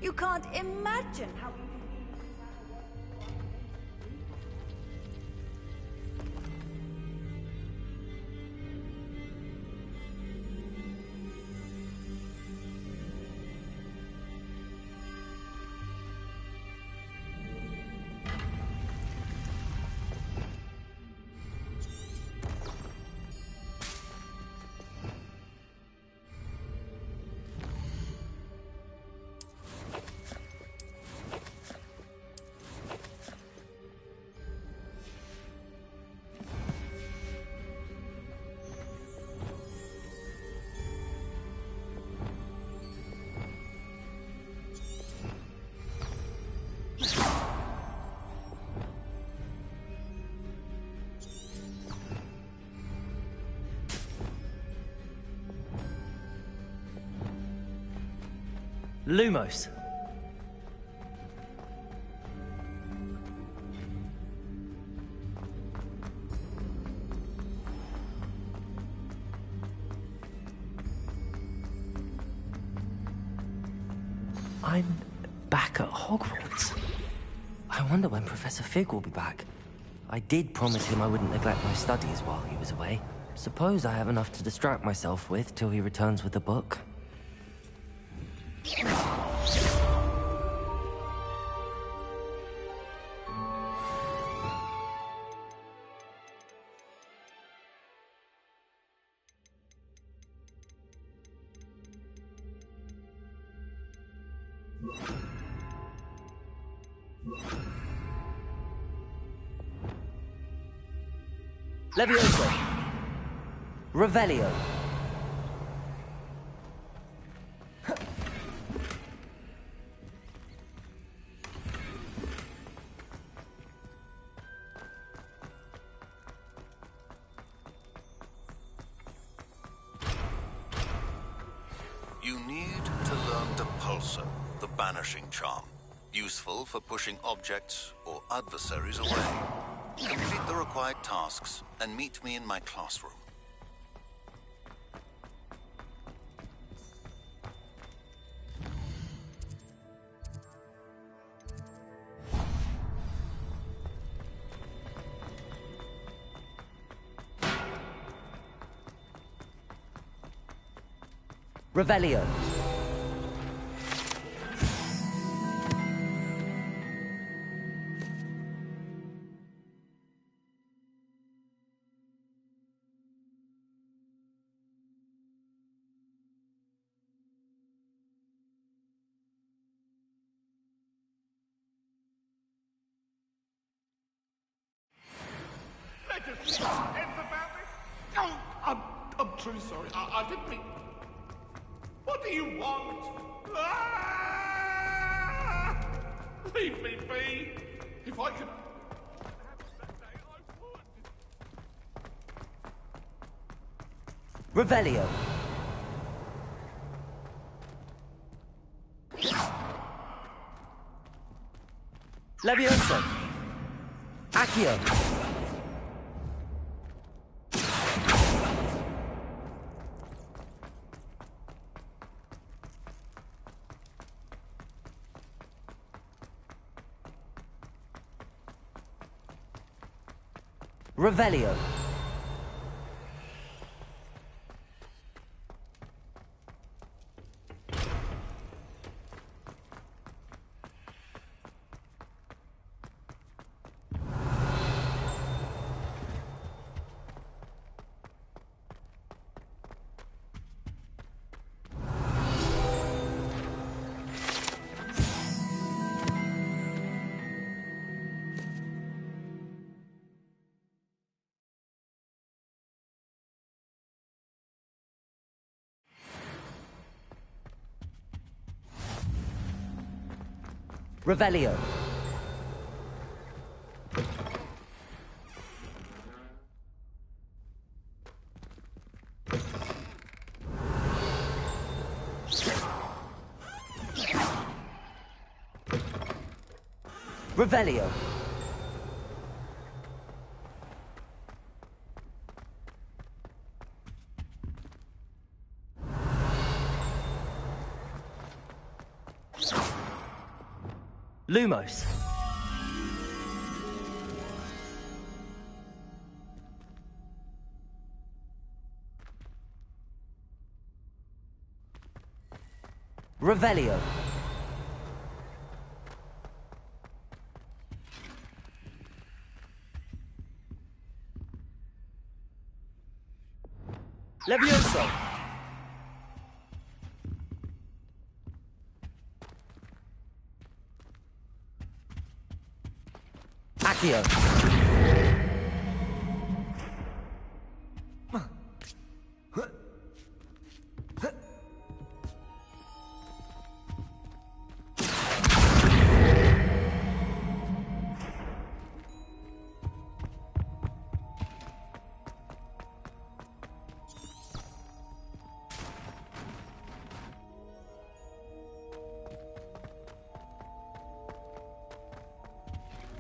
You can't imagine how... Lumos. I'm back at Hogwarts. I wonder when Professor Fig will be back. I did promise him I wouldn't neglect my studies while he was away. Suppose I have enough to distract myself with till he returns with the book. Levioso. Revelio. You need to learn Depulso, the banishing charm. Useful for pushing objects or adversaries away. Complete the required tasks and meet me in my classroom. Revelio. It's about this? Oh, I'm truly sorry. I didn't mean... What do you want? Ah! Leave me be. If I could... Revelio. Levioso. Accio. Revelio. Revelio. Revelio. Lumos. Revelio. Levioso. Accio.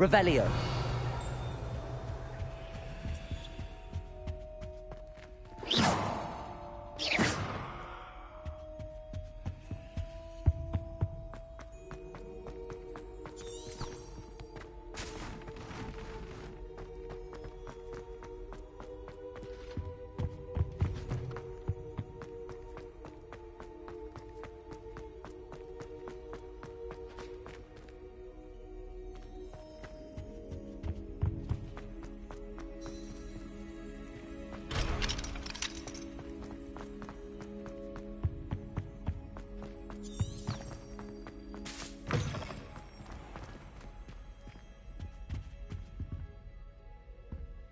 Revelio.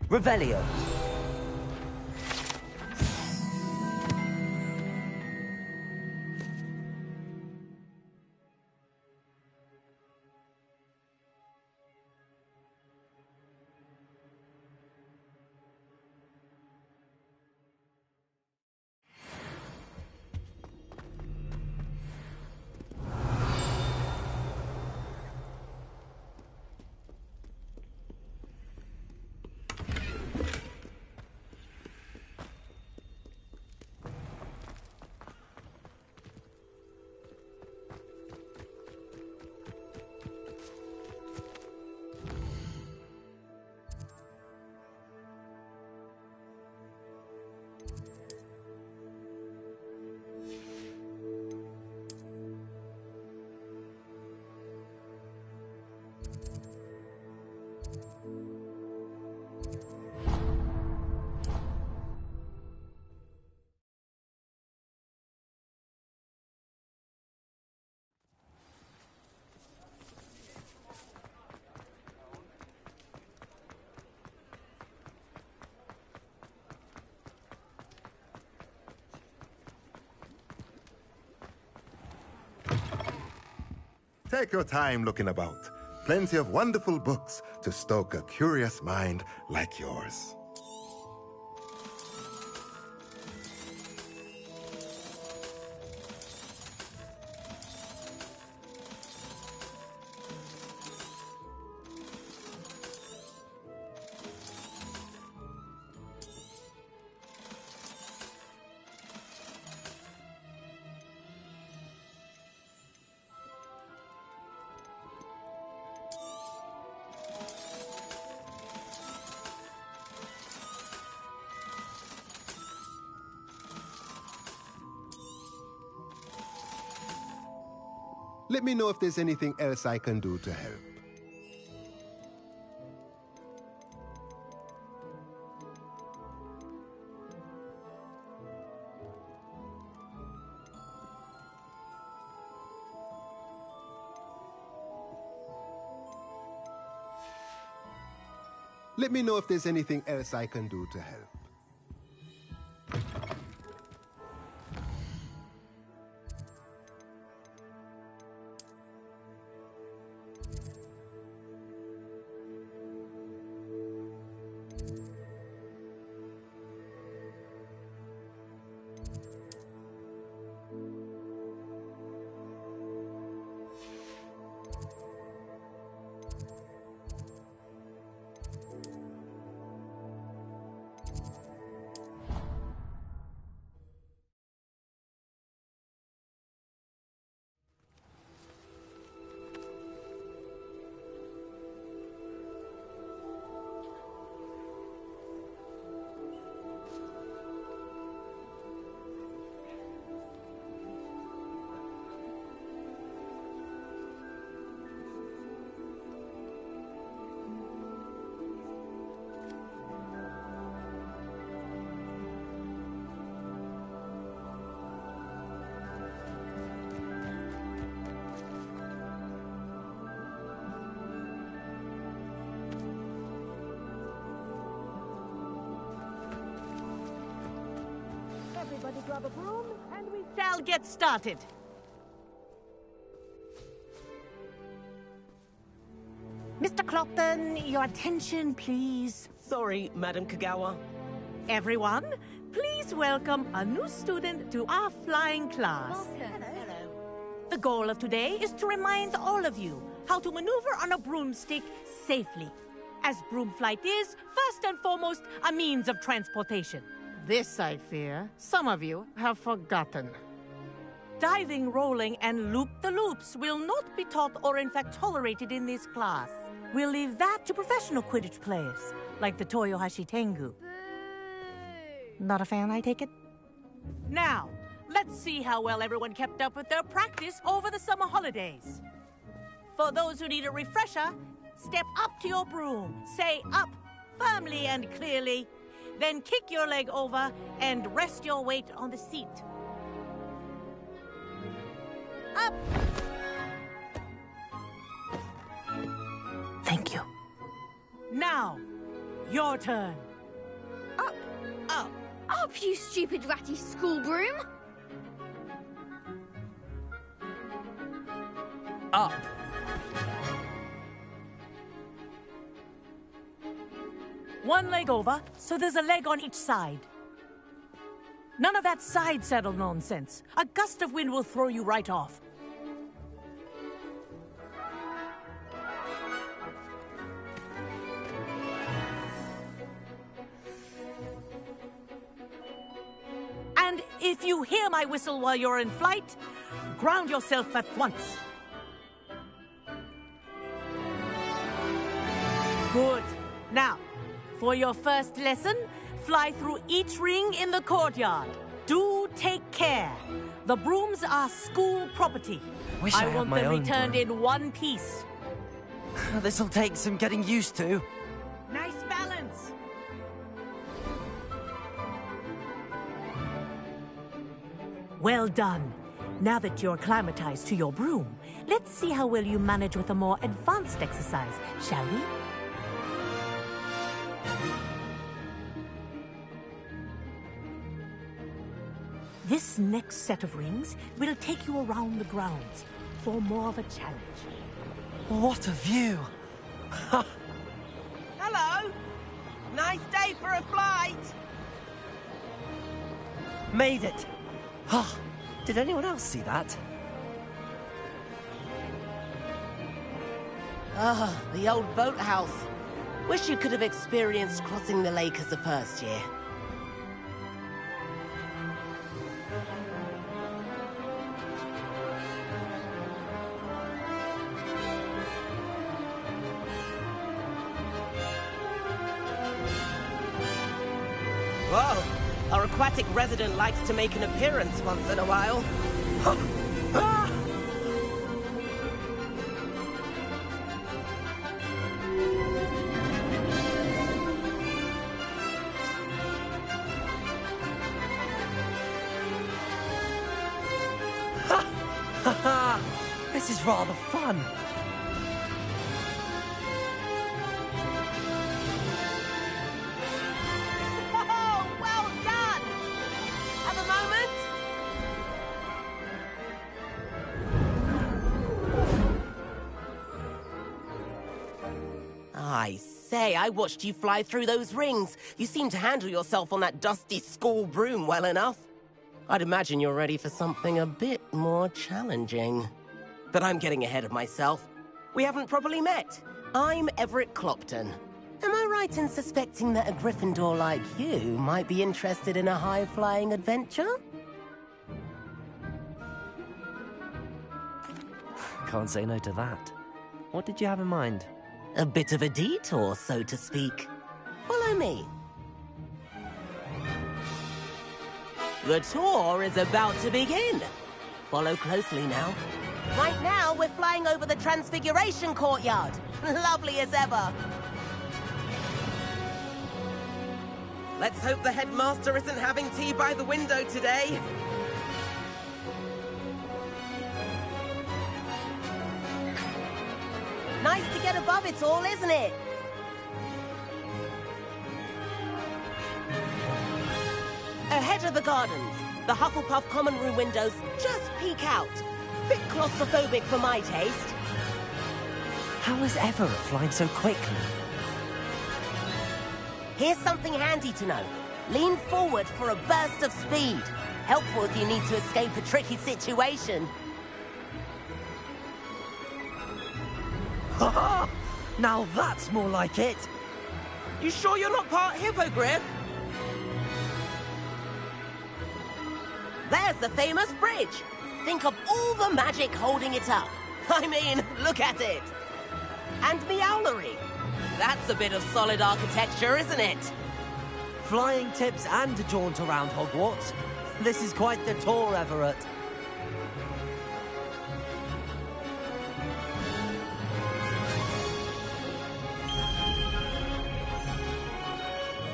Revelio. Take your time looking about. Plenty of wonderful books to stoke a curious mind like yours. Let me know if there's anything else I can do to help. Let me know if there's anything else I can do to help. Everybody grab a broom, and we shall get started. Mr. Clopton, your attention, please. Sorry, Madam Kagawa. Everyone, please welcome a new student to our flying class. Hello. The goal of today is to remind all of you how to maneuver on a broomstick safely, as broom flight is, first and foremost, a means of transportation. This, I fear, some of you have forgotten. Diving, rolling, and loop-the-loops will not be taught or in fact tolerated in this class. We'll leave that to professional Quidditch players, like the Toyohashi Tengu. Not a fan, I take it? Now, let's see how well everyone kept up with their practice over the summer holidays. For those who need a refresher, step up to your broom, say up firmly and clearly, then kick your leg over and rest your weight on the seat. Up! Thank you. Now, your turn. Up. Up. Up, you stupid ratty school broom. Up. One leg over, so there's a leg on each side. None of that side saddle nonsense. A gust of wind will throw you right off. And if you hear my whistle while you're in flight, ground yourself at once. Good. Now, for your first lesson, fly through each ring in the courtyard. Do take care. The brooms are school property. Wish I had want my them own returned broom. in one piece. This'll take some getting used to. Nice balance. Well done. Now that you're acclimatized to your broom, let's see how well you manage with a more advanced exercise, shall we? This next set of rings will take you around the grounds for more of a challenge. What a view! Hello. Nice day for a flight. Made it! Ah, did anyone else see that? Ah, the old boathouse. Wish you could have experienced crossing the lake as a first year. Whoa! Our aquatic resident likes to make an appearance once in a while. Ah! This is rather fun. Oh, well done! Have a moment? I say, I watched you fly through those rings. You seem to handle yourself on that dusty school broom well enough. I'd imagine you're ready for something a bit more challenging. But I'm getting ahead of myself. We haven't properly met. I'm Everett Clopton. Am I right in suspecting that a Gryffindor like you might be interested in a high-flying adventure? Can't say no to that. What did you have in mind? A bit of a detour, so to speak. Follow me. The tour is about to begin. Follow closely now. Right now, we're flying over the Transfiguration Courtyard. Lovely as ever. Let's hope the headmaster isn't having tea by the window today. Nice to get above it all, isn't it? Ahead of the gardens, the Hufflepuff common room windows just peek out. Bit claustrophobic for my taste. How is Everett flying so quickly? Here's something handy to know. Lean forward for a burst of speed. Helpful if you need to escape a tricky situation. Ha! Now that's more like it. You sure you're not part hippogriff? There's the famous bridge. Think of all the magic holding it up. I mean, look at it. And the owlery. That's a bit of solid architecture, isn't it? Flying tips and a jaunt around Hogwarts. This is quite the tour, Everett.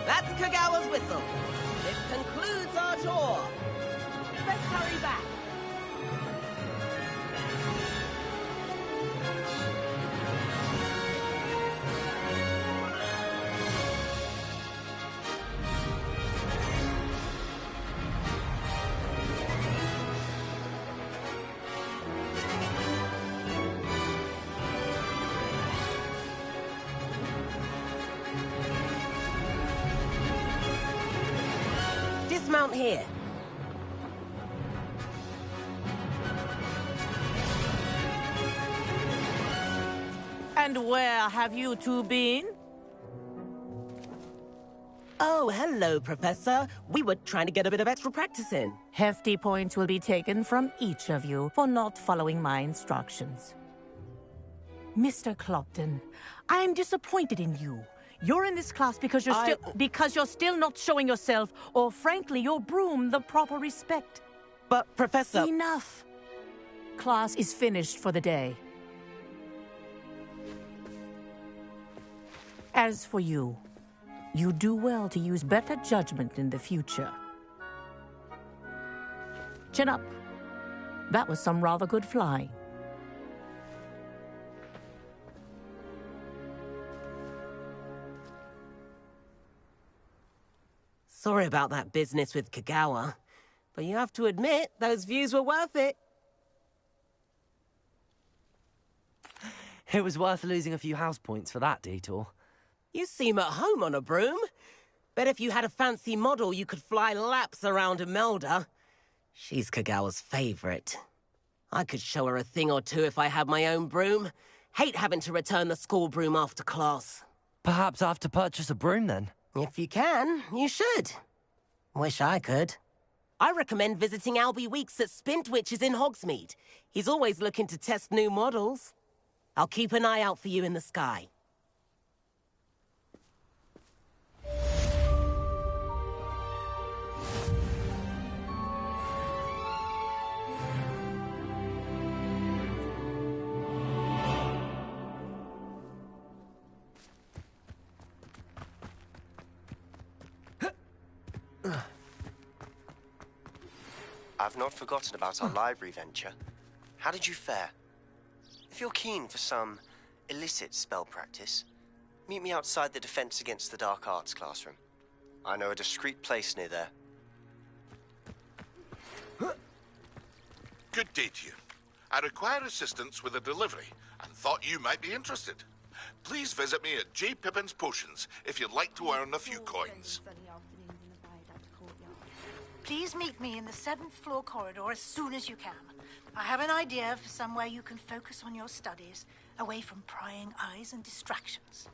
That's Kagawa's whistle. This concludes our tour. Let's hurry back. Dismount here. And where have you two been? Oh, hello, Professor. We were trying to get a bit of extra practice in. Hefty points will be taken from each of you for not following my instructions. Mr. Clopton, I'm disappointed in you. You're in this class because you're still not showing yourself, or frankly, your broom the proper respect. But, Professor... Enough. Class is finished for the day. As for you, you do well to use better judgment in the future. Chin up. That was some rather good flying. Sorry about that business with Kagawa, but you have to admit, those views were worth it. It was worth losing a few house points for that detour. You seem at home on a broom. Bet if you had a fancy model, you could fly laps around Imelda. She's Kagawa's favorite. I could show her a thing or two if I had my own broom. Hate having to return the school broom after class. Perhaps I have to purchase a broom then. If you can, you should. Wish I could. I recommend visiting Albie Weeks at Spintwitches in Hogsmeade. He's always looking to test new models. I'll keep an eye out for you in the sky. I've not forgotten about our library venture. How did you fare? If you're keen for some illicit spell practice, meet me outside the Defense Against the Dark Arts classroom. I know a discreet place near there. Good day to you. I require assistance with a delivery and thought you might be interested. Please visit me at J. Pippin's Potions if you'd like to earn a few coins. Please meet me in the 7th floor corridor as soon as you can. I have an idea for somewhere you can focus on your studies, away from prying eyes and distractions.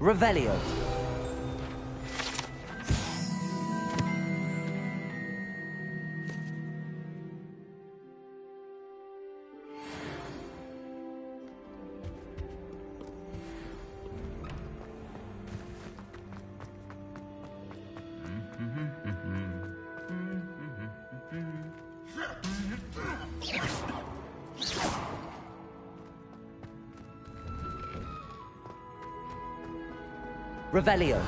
Revelio. Revelio.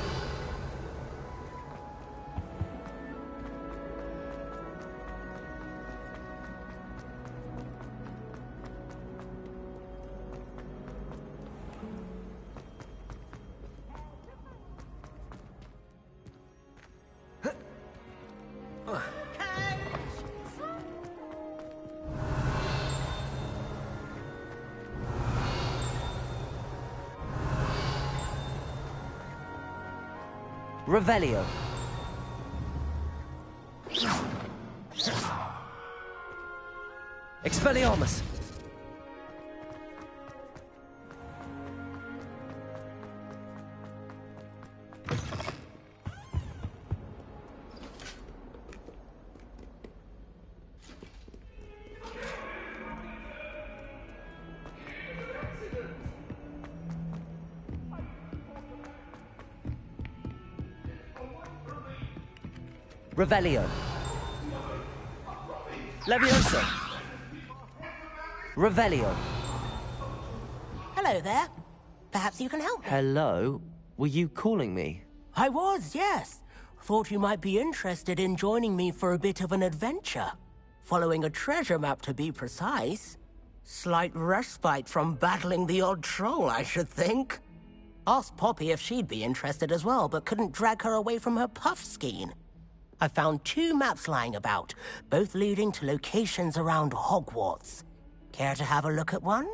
Revelio. Expelliarmus. Revelio. Leviosa. Revelio. Hello there. Perhaps you can help me. Hello? Were you calling me? I was, yes. Thought you might be interested in joining me for a bit of an adventure. Following a treasure map, to be precise. Slight respite from battling the odd troll, I should think. Asked Poppy if she'd be interested as well, but couldn't drag her away from her puff skein. I found 2 maps lying about, both leading to locations around Hogwarts. Care to have a look at one?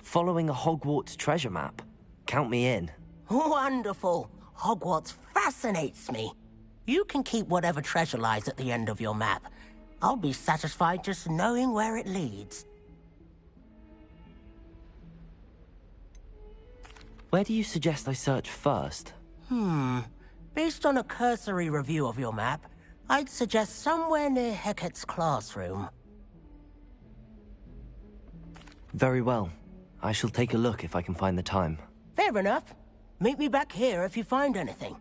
Following a Hogwarts treasure map? Count me in. Wonderful. Hogwarts fascinates me. You can keep whatever treasure lies at the end of your map. I'll be satisfied just knowing where it leads. Where do you suggest I search first? Based on a cursory review of your map, I'd suggest somewhere near Hecat's classroom. Very well. I shall take a look if I can find the time. Fair enough. Meet me back here if you find anything.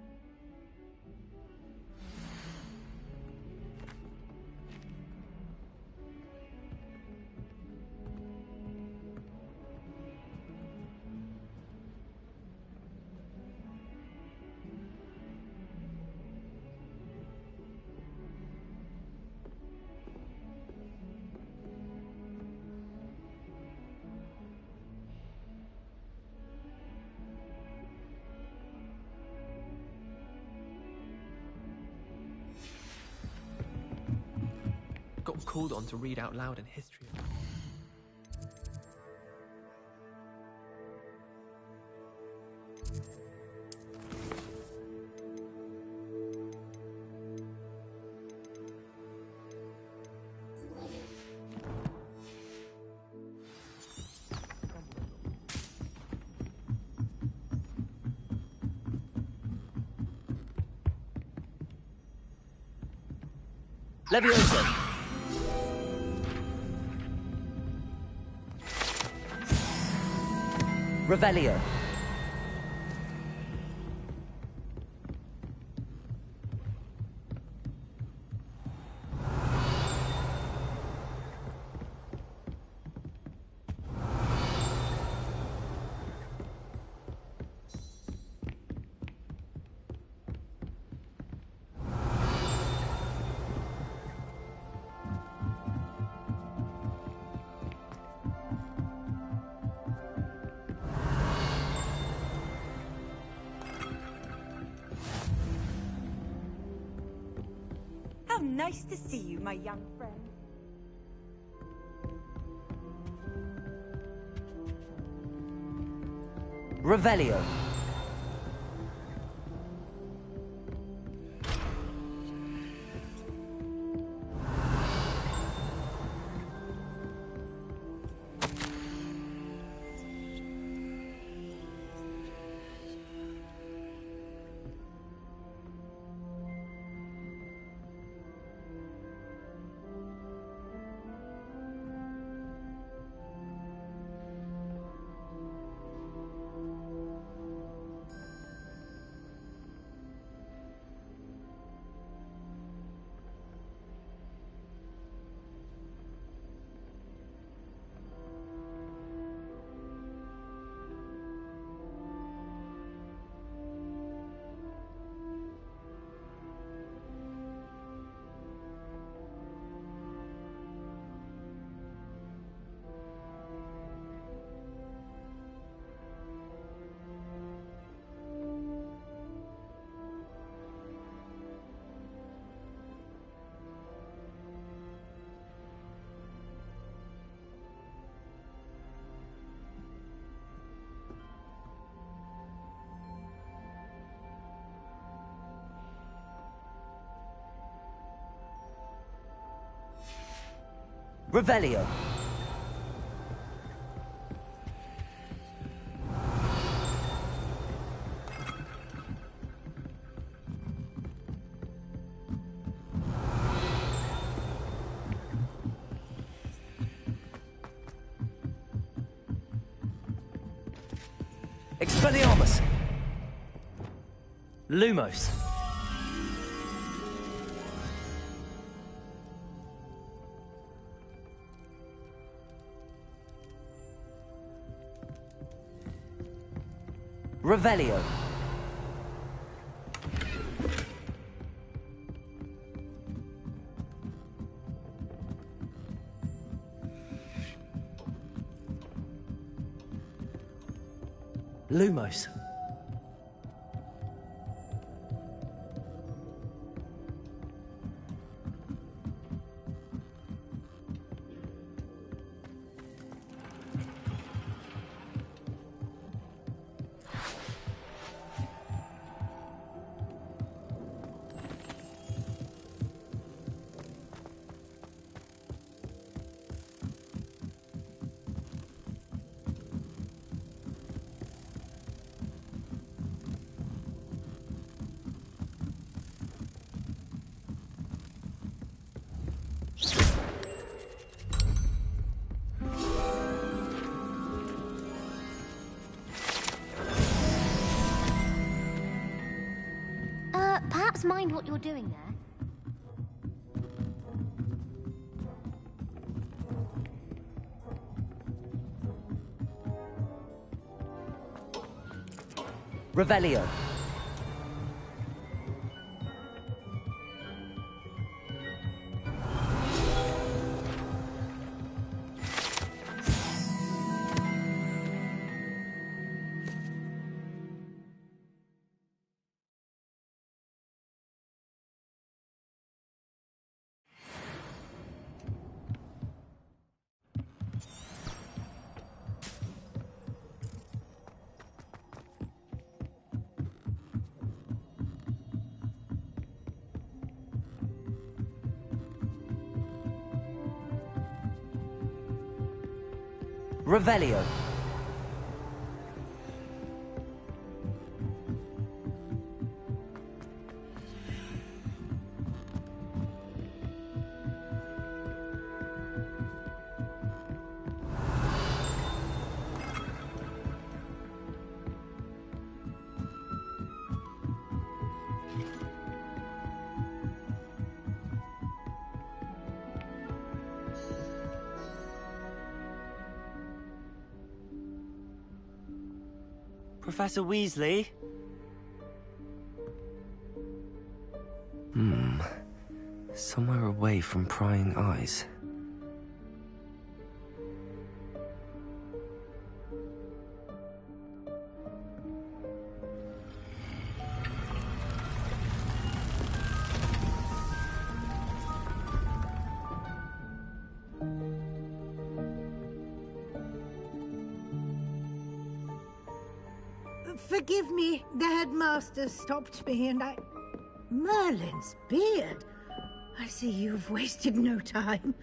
Got called on to read out loud in history. Leviosa. Revelio. Nice to see you, my young friend. Revelio. Revelio. Expelliarmus! Lumos! Revelio! Lumos. Perhaps mind what you're doing there. Revelio. Revelio. Professor Weasley? Somewhere away from prying eyes. Forgive me, the headmaster stopped me and I... Merlin's beard! I see you've wasted no time.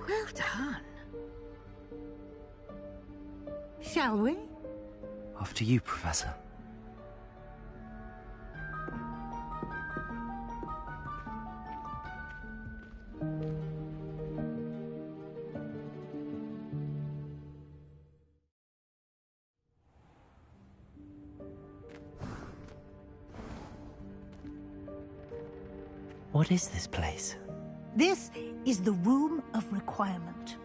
Well done. Shall we? After you, Professor. What is this place? This is the Room of Requirement.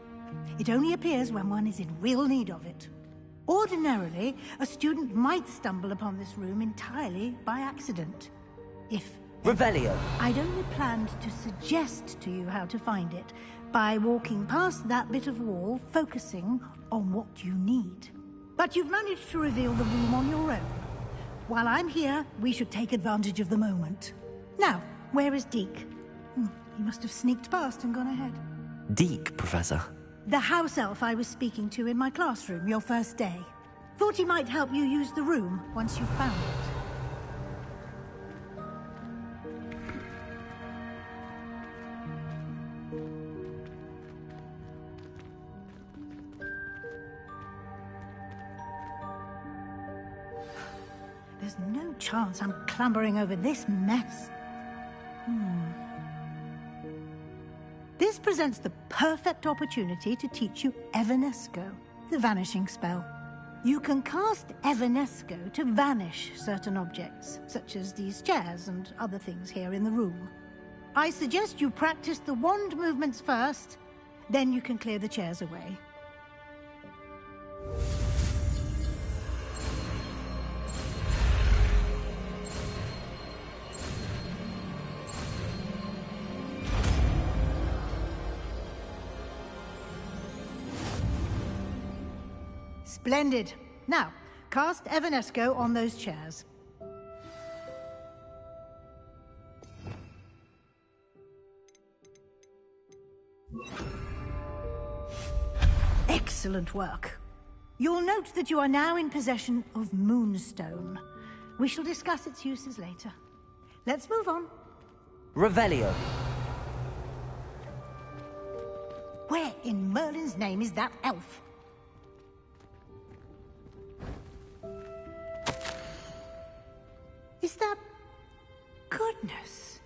It only appears when one is in real need of it. Ordinarily, a student might stumble upon this room entirely by accident. If... Revelio! I'd only planned to suggest to you how to find it by walking past that bit of wall, focusing on what you need. But you've managed to reveal the room on your own. While I'm here, we should take advantage of the moment. Now, where is Deke? He must have sneaked past and gone ahead. Deke, Professor? The house elf I was speaking to in my classroom your first day. Thought he might help you use the room once you found it. There's no chance I'm clambering over this mess. This presents the perfect opportunity to teach you Evanesco, the vanishing spell. You can cast Evanesco to vanish certain objects, such as these chairs and other things here in the room. I suggest you practice the wand movements first, then you can clear the chairs away. Splendid. Now, cast Evanesco on those chairs. Excellent work. You'll note that you are now in possession of Moonstone. We shall discuss its uses later. Let's move on. Revelio. Where in Merlin's name is that elf? Is that... Goodness.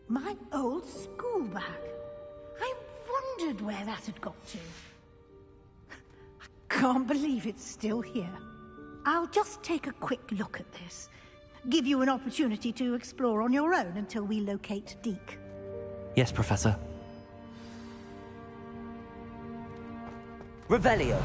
My old school bag. I wondered where that had got to. I can't believe it's still here. I'll just take a quick look at this. Give you an opportunity to explore on your own until we locate Deke. Yes, Professor. Revelio.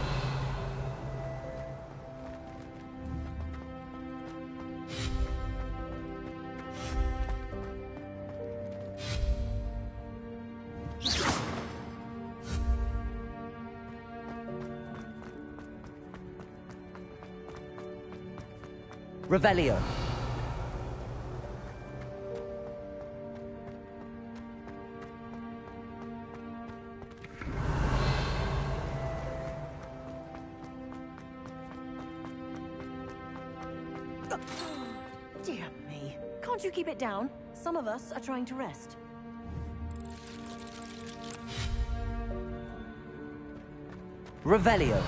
Revelio. Dear me. Can't you keep it down? Some of us are trying to rest. Revelio.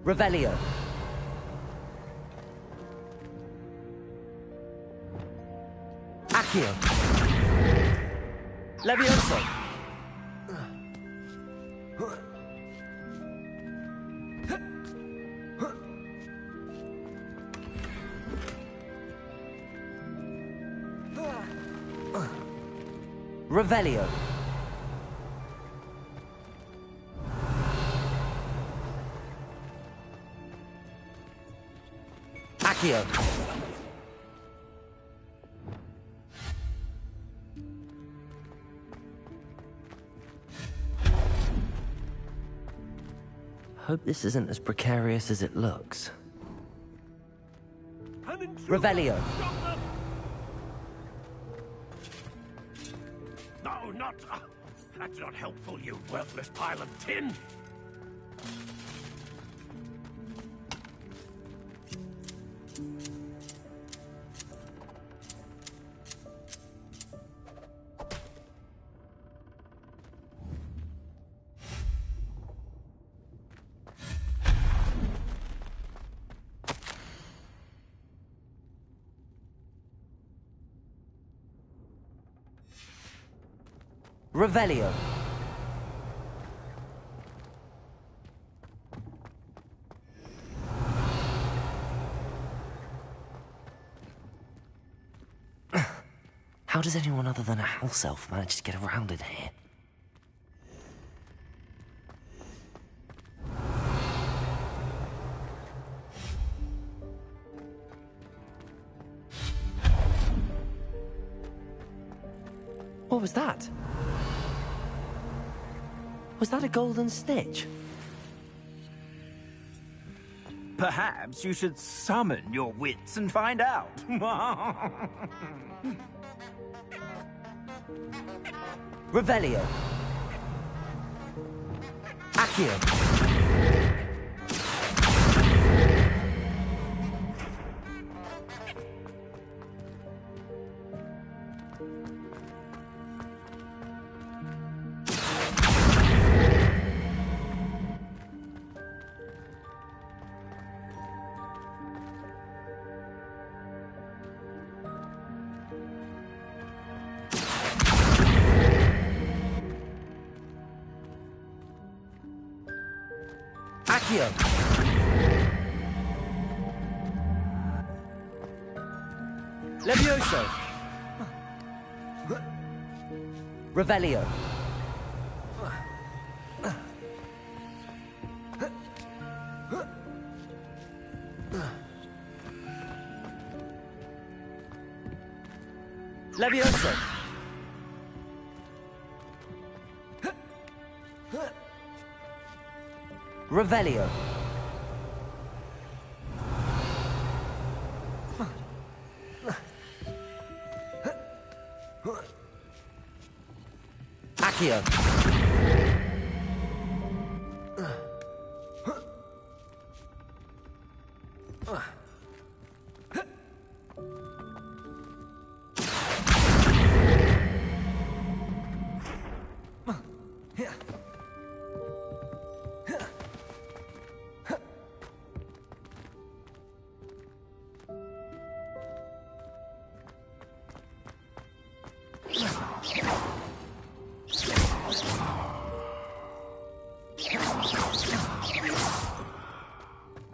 Revelio. Accio. Levioso. Revelio. Accio. Hope this isn't as precarious as it looks. Revelio. No, not... that's not helpful, you worthless pile of tin! Revelio. How does anyone other than a house elf manage to get around in here? What was that? Was that a golden stitch? Perhaps you should summon your wits and find out. Revelio. Accio. Accio. Levioso. Revelio. Levioso. Revelio. Accio.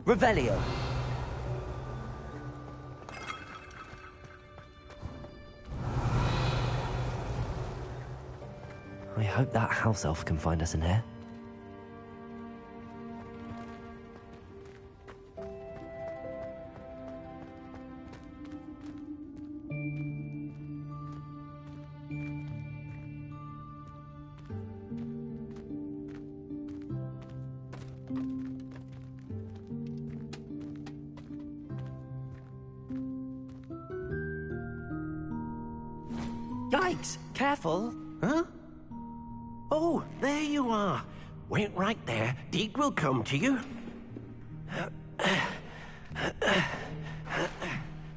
Revelio. I hope that house elf can find us in here. Yikes! Careful! Huh? Oh, there you are. Wait right there. Deke will come to you.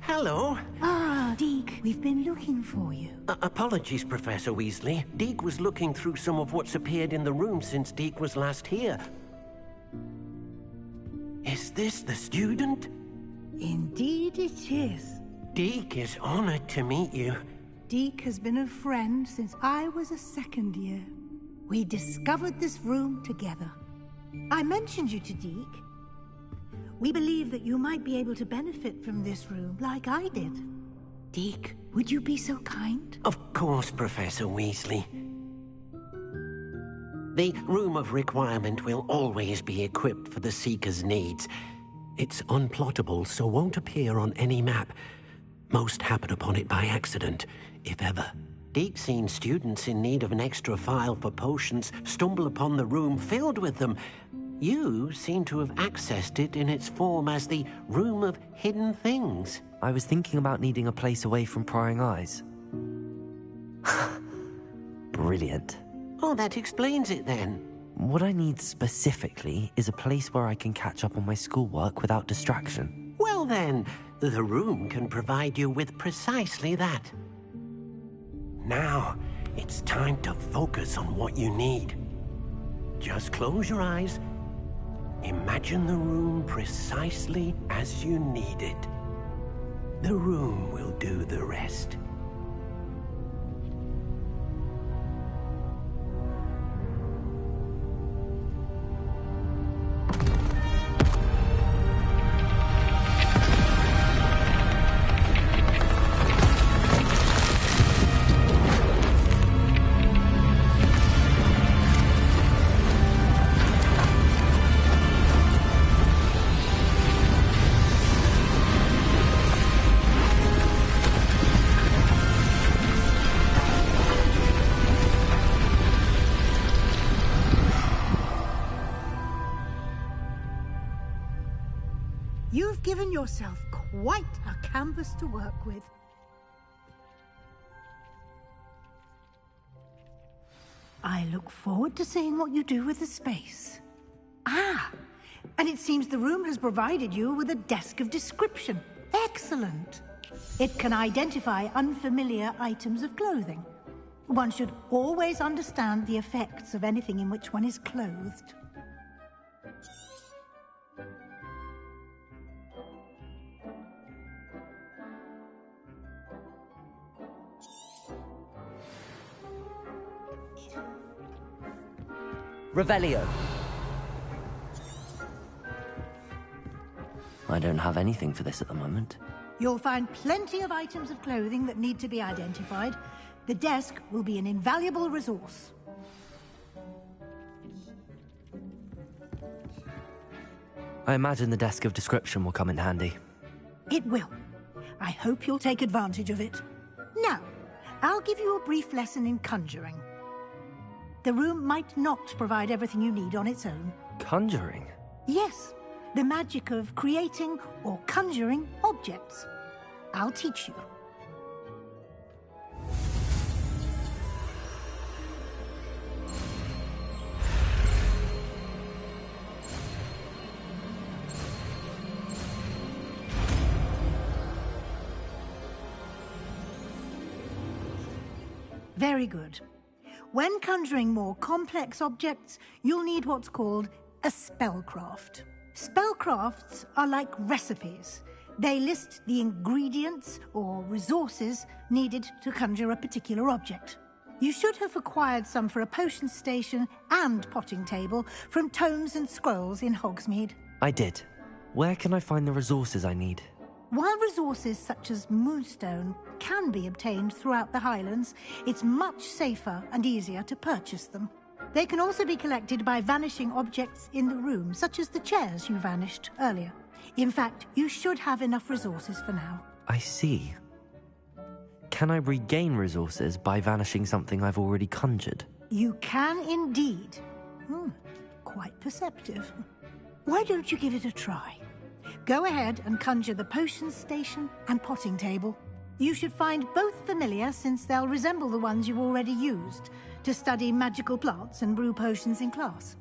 Hello. Ah, Deke, we've been looking for you. Apologies, Professor Weasley. Deke was looking through some of what's appeared in the room since Deke was last here. Is this the student? Indeed it is. Deke is honored to meet you. Deke has been a friend since I was a second year. We discovered this room together. I mentioned you to Deke. We believe that you might be able to benefit from this room like I did. Deke, would you be so kind? Of course, Professor Weasley. The Room of Requirement will always be equipped for the Seeker's needs. It's unplottable, so won't appear on any map. Most happen upon it by accident, if ever. Deke's seen students in need of an extra file for potions stumble upon the room filled with them. You seem to have accessed it in its form as the Room of Hidden Things. I was thinking about needing a place away from prying eyes. Brilliant. Oh, that explains it then. What I need specifically is a place where I can catch up on my schoolwork without distraction. Well then, the room can provide you with precisely that. Now, it's time to focus on what you need. Just close your eyes. Imagine the room precisely as you need it. The room will do the rest. You've given yourself quite a canvas to work with. I look forward to seeing what you do with the space. Ah, and it seems the room has provided you with a desk of description. Excellent. It can identify unfamiliar items of clothing. One should always understand the effects of anything in which one is clothed. Revelio. I don't have anything for this at the moment. You'll find plenty of items of clothing that need to be identified. The desk will be an invaluable resource. I imagine the desk of description will come in handy. It will. I hope you'll take advantage of it. Now, I'll give you a brief lesson in conjuring. The room might not provide everything you need on its own. Conjuring? Yes, the magic of creating or conjuring objects. I'll teach you. Very good. When conjuring more complex objects, you'll need what's called a spellcraft. Spellcrafts are like recipes. They list the ingredients or resources needed to conjure a particular object. You should have acquired some for a potion station and potting table from tomes and scrolls in Hogsmeade. I did. Where can I find the resources I need? While resources such as moonstone can be obtained throughout the Highlands, it's much safer and easier to purchase them. They can also be collected by vanishing objects in the room, such as the chairs you vanished earlier. In fact, you should have enough resources for now. I see. Can I regain resources by vanishing something I've already conjured? You can indeed. Quite perceptive. Why don't you give it a try? Go ahead and conjure the potion station and potting table. You should find both familiar, since they'll resemble the ones you've already used to study magical plants and brew potions in class.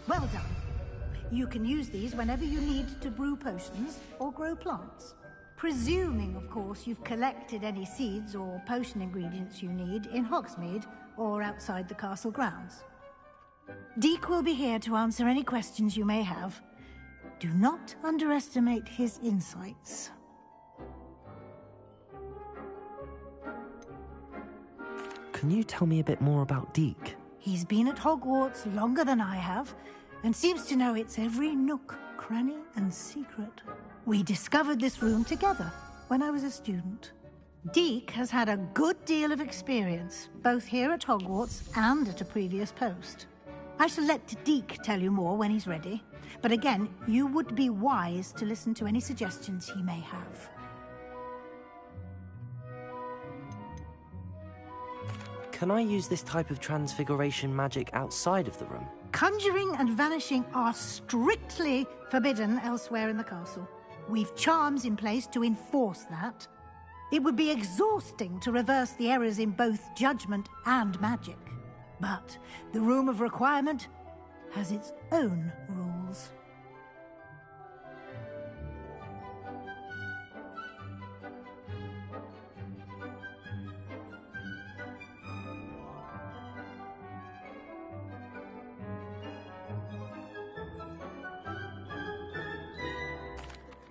Well done. You can use these whenever you need to brew potions or grow plants. Presuming, of course, you've collected any seeds or potion ingredients you need in Hogsmeade or outside the castle grounds. Deek will be here to answer any questions you may have. Do not underestimate his insights. Can you tell me a bit more about Deek? He's been at Hogwarts longer than I have, and seems to know its every nook, cranny, and secret. We discovered this room together when I was a student. Deek has had a good deal of experience, both here at Hogwarts and at a previous post. I shall let Deke tell you more when he's ready. But again, you would be wise to listen to any suggestions he may have. Can I use this type of transfiguration magic outside of the room? Conjuring and vanishing are strictly forbidden elsewhere in the castle. We've charms in place to enforce that. It would be exhausting to reverse the errors in both judgment and magic. But the Room of Requirement has its own rules.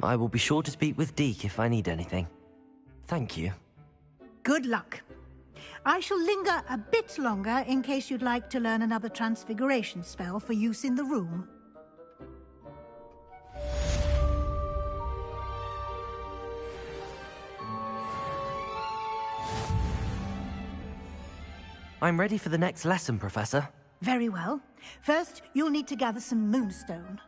I will be sure to speak with Deke if I need anything. Thank you. Good luck. I shall linger a bit longer in case you'd like to learn another transfiguration spell for use in the room. I'm ready for the next lesson, Professor. Very well. First, you'll need to gather some moonstone.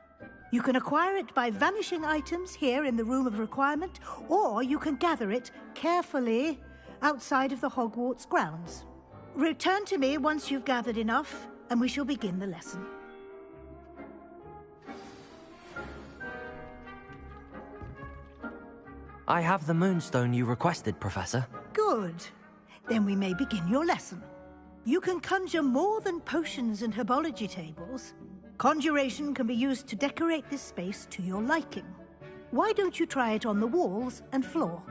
You can acquire it by vanishing items here in the Room of Requirement, or you can gather it carefully outside of the Hogwarts grounds. Return to me once you've gathered enough, and we shall begin the lesson. I have the moonstone you requested, Professor. Good. Then we may begin your lesson. You can conjure more than potions and herbology tables. Conjuration can be used to decorate this space to your liking. Why don't you try it on the walls and floor?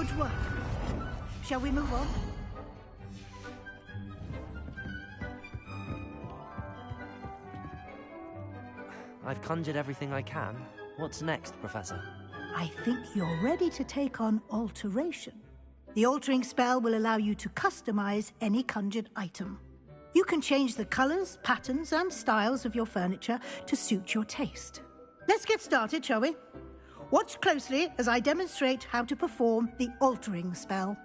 Good work. Shall we move on? I've conjured everything I can. What's next, Professor? I think you're ready to take on alteration. The altering spell will allow you to customize any conjured item. You can change the colors, patterns, and styles of your furniture to suit your taste. Let's get started, shall we? Watch closely as I demonstrate how to perform the altering spell.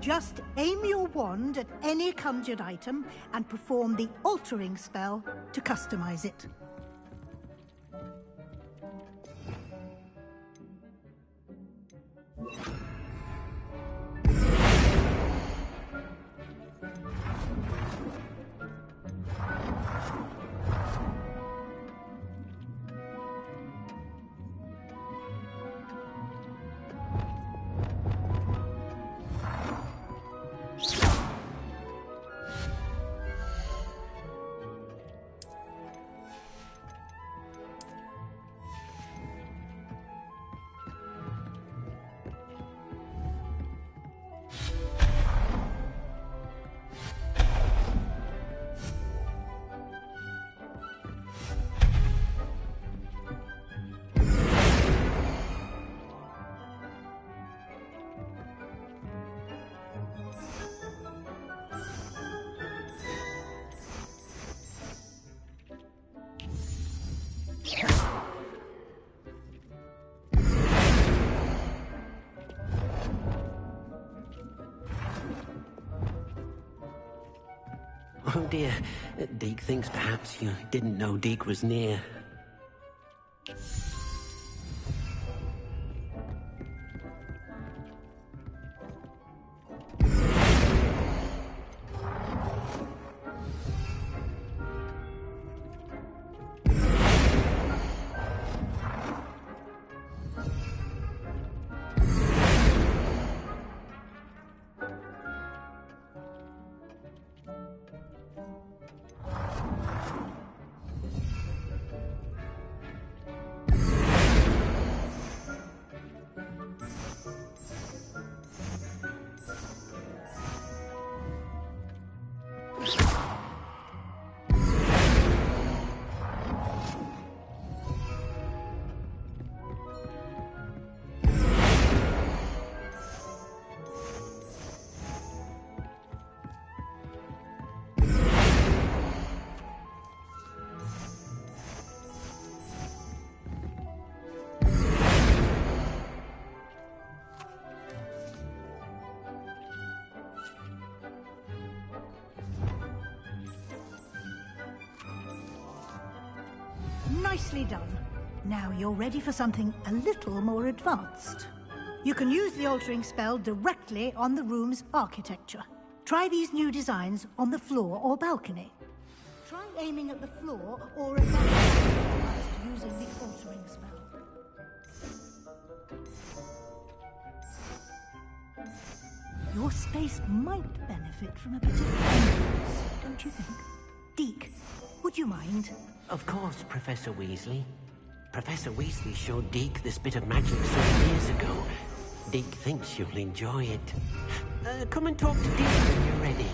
Just aim your wand at any conjured item and perform the altering spell to customize it. Oh dear, Deke thinks perhaps you didn't know Deke was near. Nicely done. Now you're ready for something a little more advanced. You can use the altering spell directly on the room's architecture. Try these new designs on the floor or balcony. Try aiming at the floor or at balcony whilst using the altering spell. Your space might benefit from a bit of ambience, don't you think? Deke, would you mind? Of course, Professor Weasley. Professor Weasley showed Deke this bit of magic some years ago. Deke thinks you'll enjoy it. Come and talk to Deke when you're ready.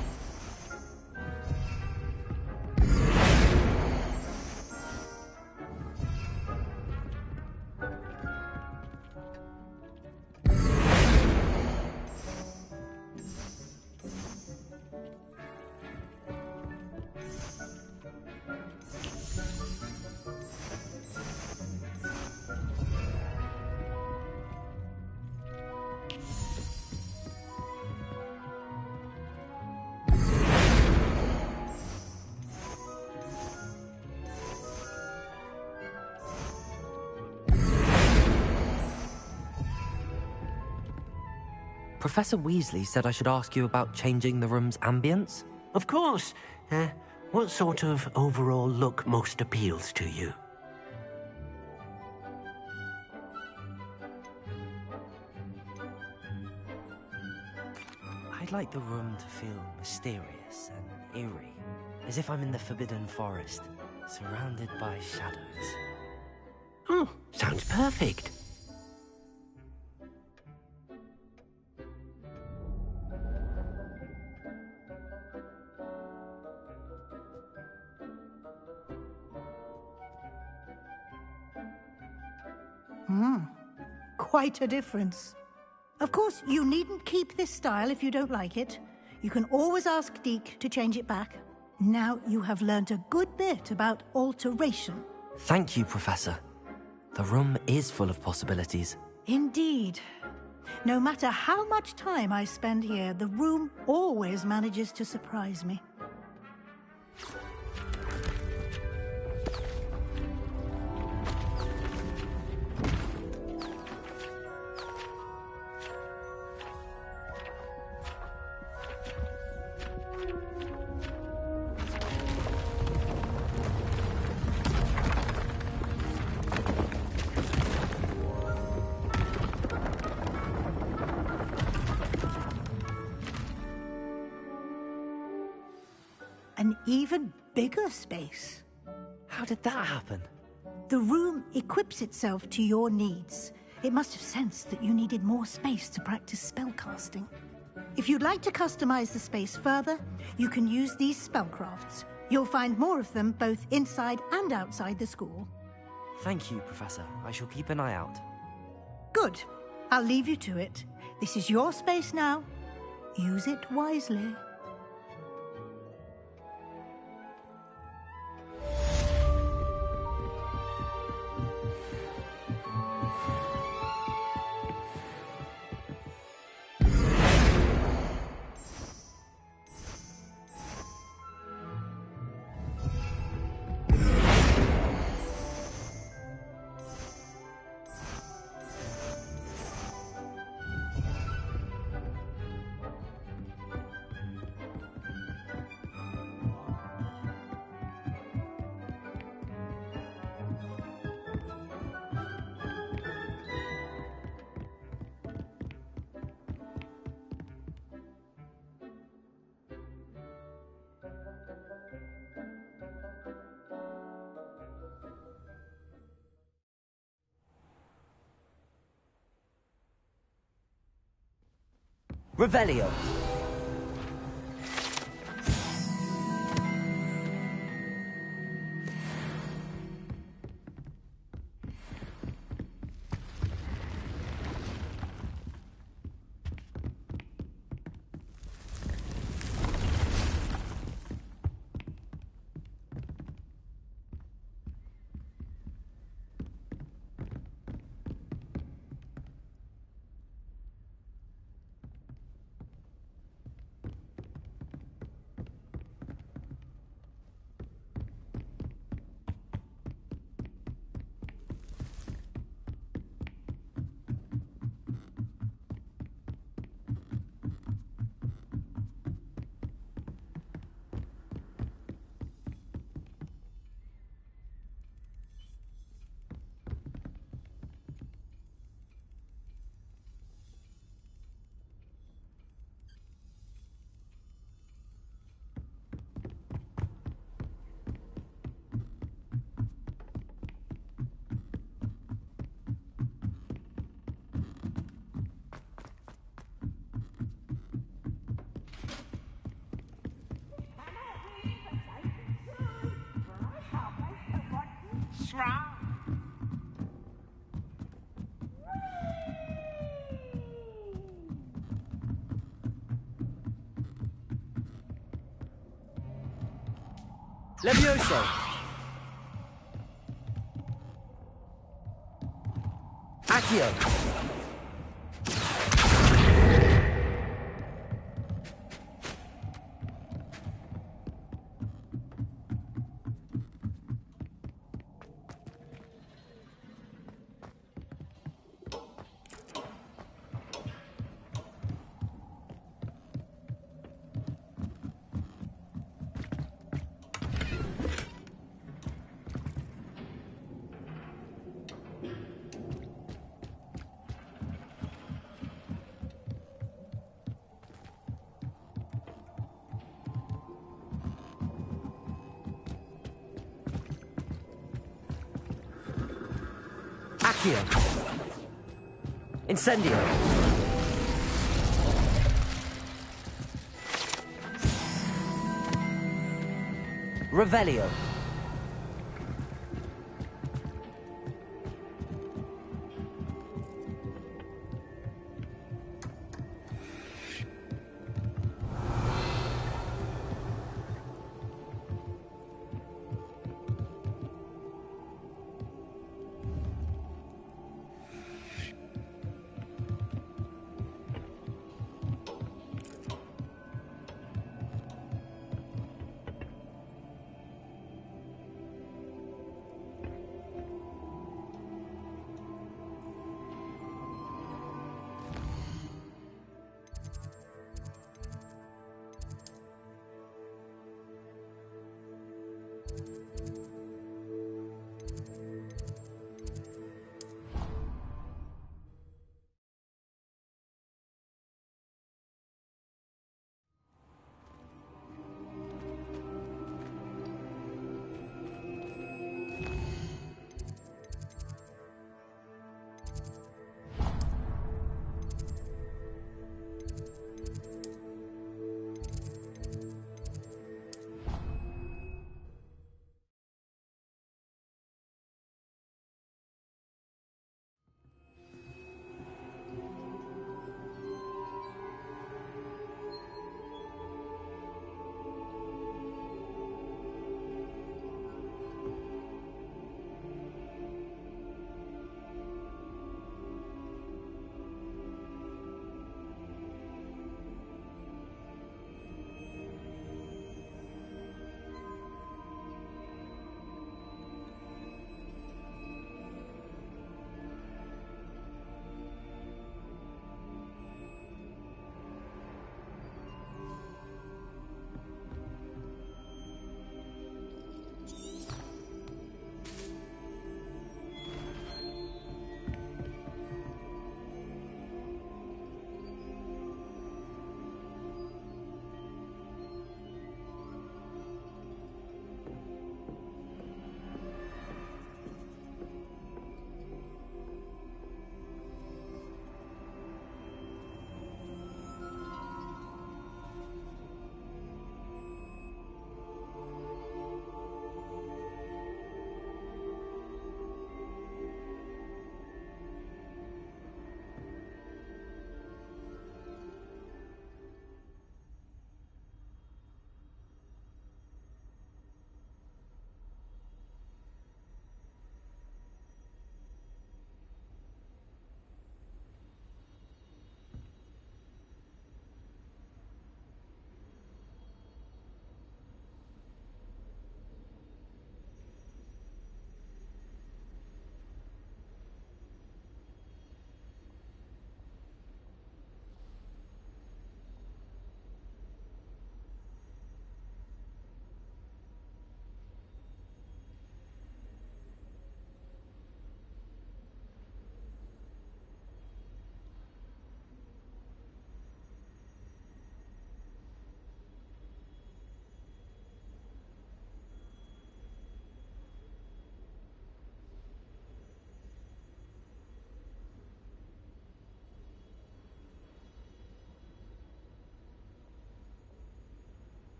Professor Weasley said I should ask you about changing the room's ambience? Of course. What sort of overall look most appeals to you? I'd like the room to feel mysterious and eerie, as if I'm in the Forbidden Forest, surrounded by shadows. Oh, sounds perfect. Quite a difference. Of course, you needn't keep this style if you don't like it. You can always ask Deke to change it back. Now you have learnt a good bit about alteration. Thank you, Professor. The room is full of possibilities. Indeed. No matter how much time I spend here, the room always manages to surprise me. An even bigger space. How did that happen? The room equips itself to your needs. It must have sensed that you needed more space to practice spellcasting. If you'd like to customize the space further, you can use these spellcrafts. You'll find more of them both inside and outside the school. Thank you, Professor. I shall keep an eye out. Good. I'll leave you to it. This is your space now. Use it wisely. Revelio. Levioso! Accio! Accio. Incendio. Revelio.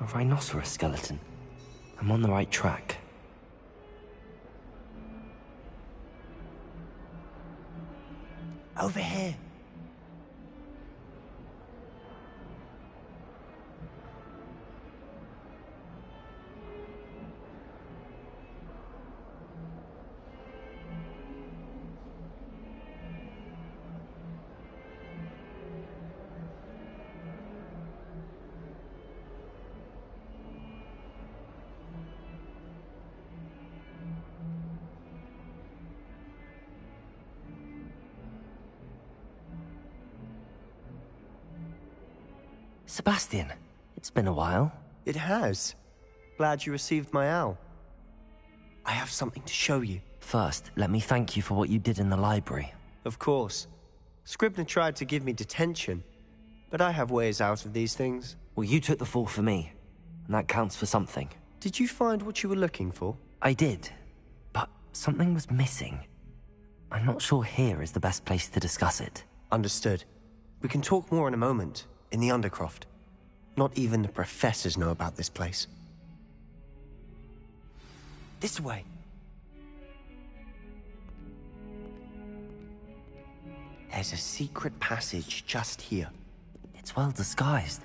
A rhinoceros skeleton. I'm on the right track. Over here. Sebastian, it's been a while. It has. Glad you received my owl. I have something to show you. First, let me thank you for what you did in the library. Of course. Scribner tried to give me detention, but I have ways out of these things. Well, you took the fall for me, and that counts for something. Did you find what you were looking for? I did, but something was missing. I'm not sure here is the best place to discuss it. Understood. We can talk more in a moment, in the Undercroft. Not even the professors know about this place. This way. There's a secret passage just here. It's well disguised.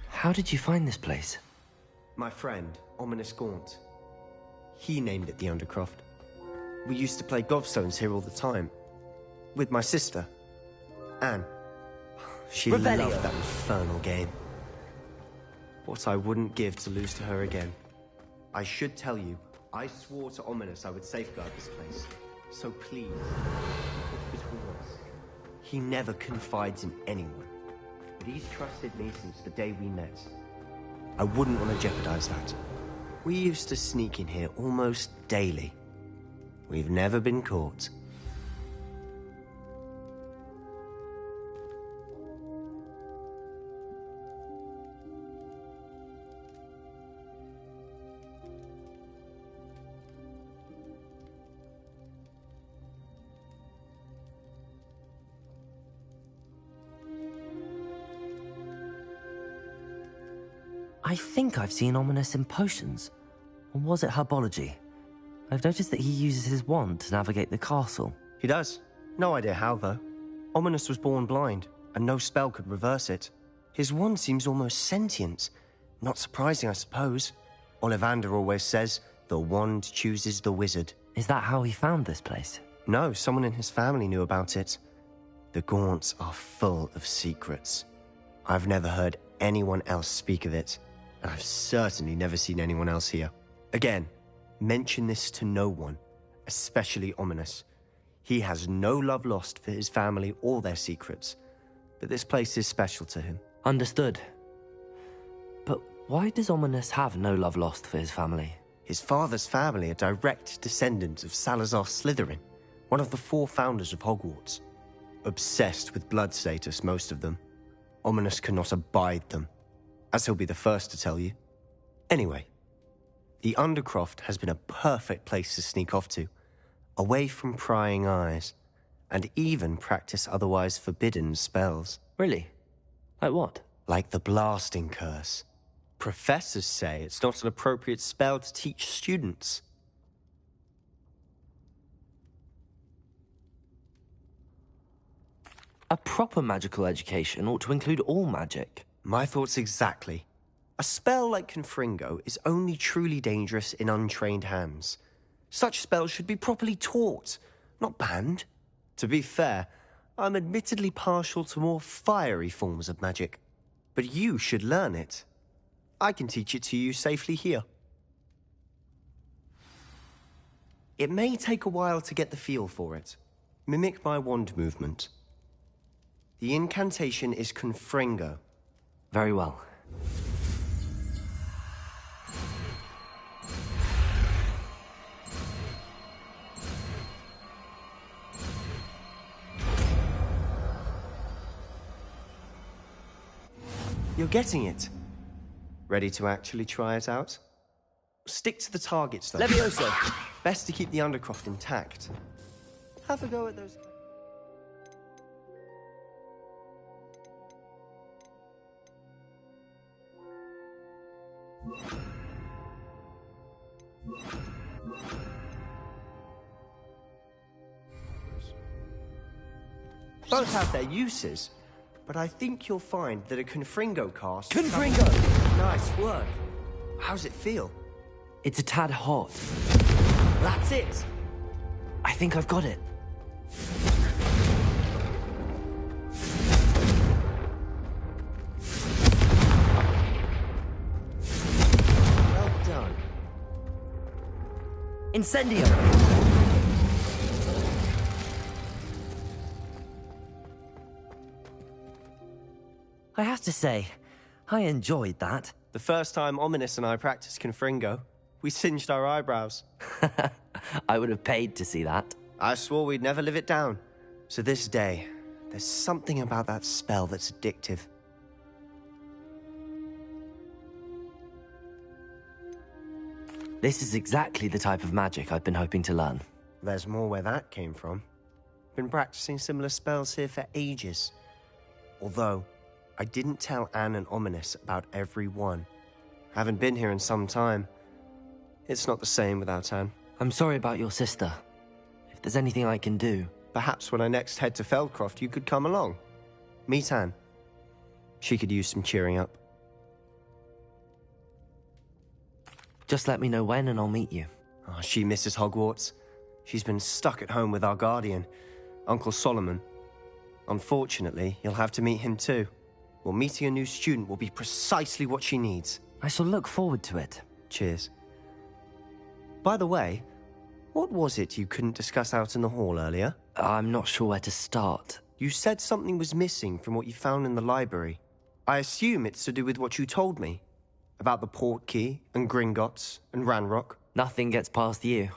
How did you find this place? My friend, Ominous Gaunt. He named it the Undercroft. We used to play gobstones here all the time. With my sister, Anne. She loved that infernal game. What I wouldn't give to lose to her again. I should tell you, I swore to Ominous I would safeguard this place. So please, keep between us. He never confides in anyone. But he's trusted me since the day we met. I wouldn't want to jeopardize that. We used to sneak in here almost daily. We've never been caught. I think I've seen Ominous in potions. Or was it herbology? I've noticed that he uses his wand to navigate the castle. He does. No idea how, though. Ominous was born blind, and no spell could reverse it. His wand seems almost sentient. Not surprising, I suppose. Ollivander always says, the wand chooses the wizard. Is that how he found this place? No, someone in his family knew about it. The Gaunts are full of secrets. I've never heard anyone else speak of it. I've certainly never seen anyone else here. Again, mention this to no one, especially Ominous. He has no love lost for his family or their secrets, but this place is special to him. Understood. But why does Ominous have no love lost for his family? His father's family are direct descendants of Salazar Slytherin, one of the 4 founders of Hogwarts. Obsessed with blood status, most of them. Ominous cannot abide them, as he'll be the first to tell you. Anyway, the Undercroft has been a perfect place to sneak off to, away from prying eyes, and even practice otherwise forbidden spells. Really? Like what? Like the blasting curse. Professors say it's not an appropriate spell to teach students. A proper magical education ought to include all magic. My thoughts exactly. A spell like Confringo is only truly dangerous in untrained hands. Such spells should be properly taught, not banned. To be fair, I'm admittedly partial to more fiery forms of magic. But you should learn it. I can teach it to you safely here. It may take a while to get the feel for it. Mimic my wand movement. The incantation is Confringo. Very well. You're getting it. Ready to actually try it out? Stick to the targets, though. Levioso! Best to keep the Undercroft intact. Have a go at those... Both have their uses, but I think you'll find that a Confringo cast... Confringo! Nice work. How's it feel? It's a tad hot. That's it! I think I've got it. Well done. Incendio! I have to say, I enjoyed that. The first time Ominous and I practiced Confringo, we singed our eyebrows. I would have paid to see that. I swore we'd never live it down. So this day, there's something about that spell that's addictive. This is exactly the type of magic I've been hoping to learn. There's more where that came from. Been practicing similar spells here for ages. Although, I didn't tell Anne and Ominous about every one. Haven't been here in some time. It's not the same without Anne. I'm sorry about your sister. If there's anything I can do... Perhaps when I next head to Feldcroft, you could come along. Meet Anne. She could use some cheering up. Just let me know when and I'll meet you. Oh, she misses Hogwarts. She's been stuck at home with our guardian, Uncle Solomon. Unfortunately, you'll have to meet him too. Well, meeting a new student will be precisely what she needs. I shall look forward to it. Cheers. By the way, what was it you couldn't discuss out in the hall earlier? I'm not sure where to start. You said something was missing from what you found in the library. I assume it's to do with what you told me. About the Portkey, and Gringotts, and Ranrock. Nothing gets past you.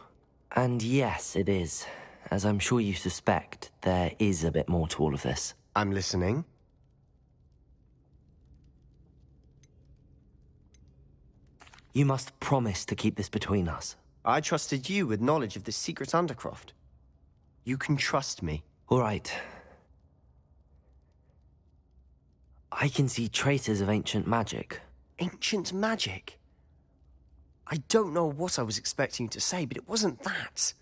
And yes, it is. As I'm sure you suspect, there is a bit more to all of this. I'm listening. You must promise to keep this between us. I trusted you with knowledge of the secret Undercroft. You can trust me. All right. I can see traces of ancient magic. Ancient magic? I don't know what I was expecting you to say, but it wasn't that.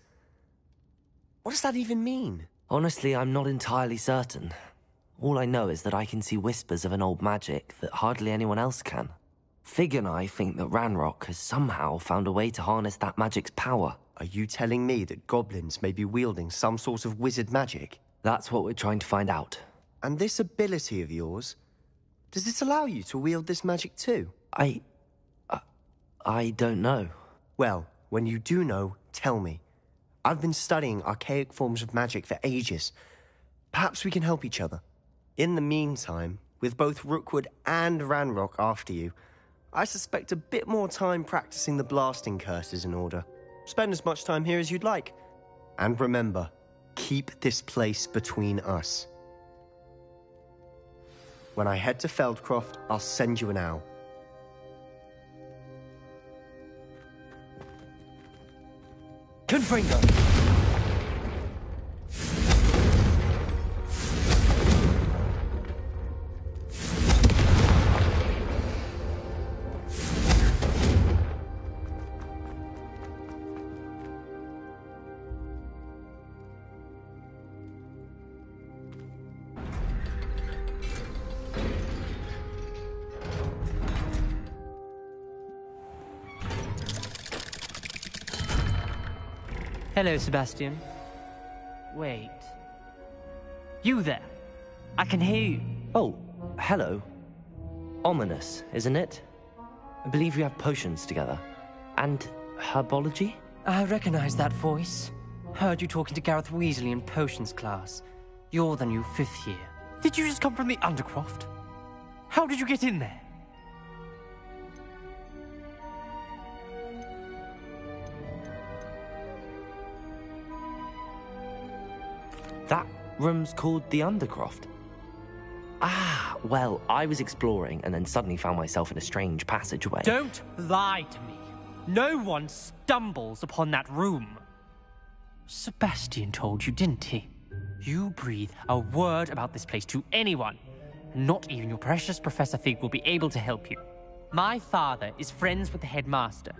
What does that even mean? Honestly, I'm not entirely certain. All I know is that I can see whispers of an old magic that hardly anyone else can. Fig and I think that Ranrock has somehow found a way to harness that magic's power. Are you telling me that goblins may be wielding some sort of wizard magic? That's what we're trying to find out. And this ability of yours, does it allow you to wield this magic too? I don't know. Well, when you do know, tell me. I've been studying archaic forms of magic for ages. Perhaps we can help each other. In the meantime, with both Rookwood and Ranrock after you, I suspect a bit more time practicing the blasting curses in order. Spend as much time here as you'd like. And remember, keep this place between us. When I head to Feldcroft, I'll send you an owl. Confringo! Hello, Sebastian. Wait. You there? I can hear you. Oh, hello. Ominous, isn't it? I believe we have potions together. And herbology? I recognize that voice. Heard you talking to Gareth Weasley in potions class. You're the new 5th year. Did you just come from the Undercroft? How did you get in there? That room's called the Undercroft. Ah, Well, I was exploring and then suddenly found myself in a strange passageway. Don't lie to me. No one stumbles upon that room. Sebastian told you, didn't he? You breathe a word about this place to anyone, and not even your precious Professor Fig will be able to help you. My father is friends with the headmaster.